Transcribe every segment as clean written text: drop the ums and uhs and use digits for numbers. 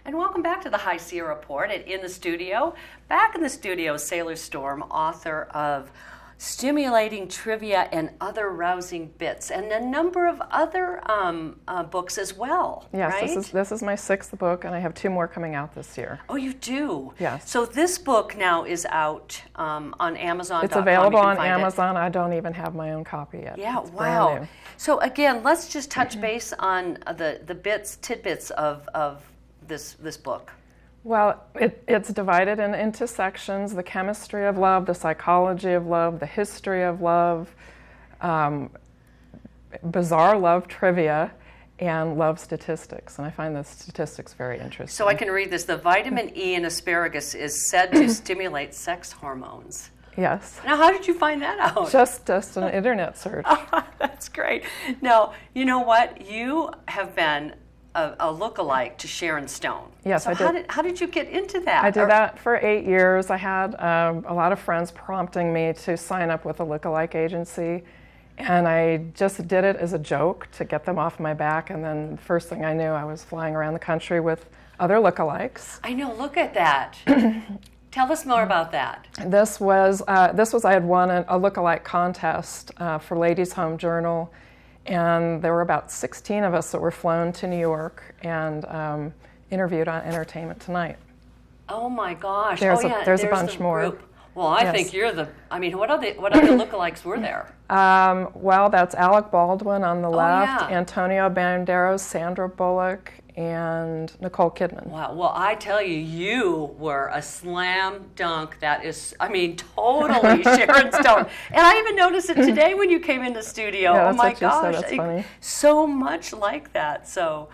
And welcome back to the High Sierra Report. And back in the studio, Sailor Storm, author of Stimulating Trivia and Other Rousing Bits, and a number of other books as well, yes, right? This is my 6th book, and I have 2 more coming out this year. Oh, you do? Yes. So this book now is out on Amazon.com. It's available on Amazon. I don't even have my own copy yet. Yeah, it's wow. brand new. So again, let's just touch base on the tidbits of this book. Well, it's divided into sections: the chemistry of love, the psychology of love, the history of love, bizarre love trivia, and love statistics. And I find the statistics very interesting. So I can read this. The vitamin E in asparagus is said to stimulate sex hormones. Yes. Now, how did you find that out? Just an internet search. Oh, that's great. Now, you know what? You have been a lookalike to Sharon Stone. Yes, so I did. How did you get into that? I did that for 8 years. I had a lot of friends prompting me to sign up with a lookalike agency, and I just did it as a joke to get them off my back. And then first thing I knew, I was flying around the country with other lookalikes. I know. Look at that. Tell us more about that. This was I had won a lookalike contest for Ladies' Home Journal. And there were about 16 of us that were flown to New York and interviewed on Entertainment Tonight. Oh my gosh! There's a bunch the more. Group. Well, I think you're the. I mean, what other lookalikes were there? Well, that's Alec Baldwin on the left, yeah. Antonio Banderas, Sandra Bullock, and Nicole Kidman. Wow. Well, I tell you, you were a slam dunk. That is, I mean, totally Sharon Stone. And I even noticed it today when you came in the studio. Yeah, oh that's my what you gosh! said. That's funny. So much like that. So.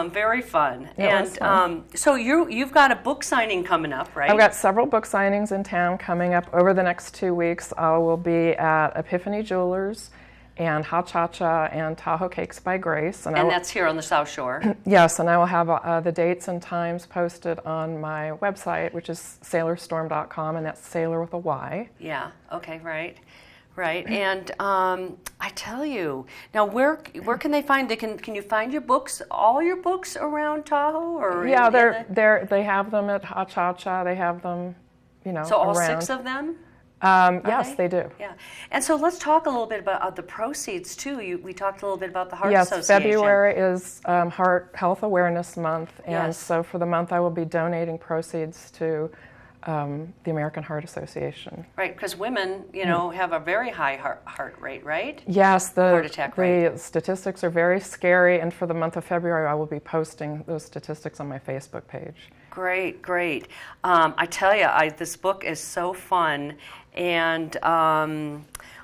Very fun. Yeah, and it was fun. So you've got a book signing coming up, right? I've got several book signings in town coming up over the next 2 weeks. I will be at Epiphany Jewelers and Ha Cha Cha and Tahoe Cakes by Grace. And that's here on the South Shore. Yes, and I will have the dates and times posted on my website, which is sailorstorm.com, and that's sailor with a Y. Yeah, okay, right. Right, and I tell you, now where can they find? Can you find your books, all your books around Tahoe, or yeah, they have them at Ha Cha Cha. They have them, So all around. 6 of them? Yes, they do. Yeah, and so let's talk a little bit about the proceeds too. We talked a little bit about the Heart Yes, Association. February is Heart Health Awareness Month, and Yes. so for the month I will be donating proceeds to the American Heart Association. Right, because women, have a very high heart rate, right? Yes, heart attack rate. The statistics are very scary, and for the month of February, I will be posting those statistics on my Facebook page. Great, great. I tell you, this book is so fun, and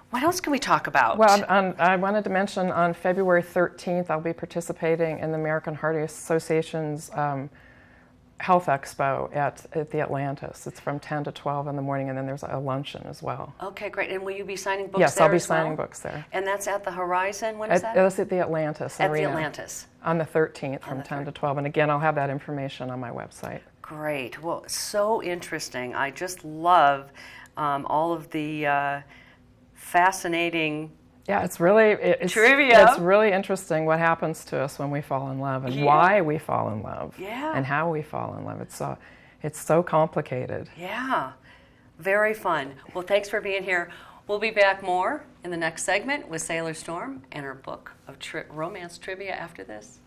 what else can we talk about? Well, I wanted to mention on February 13th, I'll be participating in the American Heart Association's Health Expo at the Atlantis. It's from 10 to 12 in the morning, and then there's a luncheon as well. Okay, great. And will you be signing books yes, there? Yes, I'll be as signing well? books there. And that's at the Horizon? When is that? That's at the Atlantis At Arena. the Atlantis. On the 13th from 10 to 12. And again, I'll have that information on my website. Great. Well, so interesting. I just love all of the fascinating Yeah, it's really trivia. It's really interesting what happens to us when we fall in love and why we fall in love and how we fall in love. It's so complicated. Yeah, very fun. Well, thanks for being here. We'll be back more in the next segment with Sailor Storm and her book of romance trivia after this.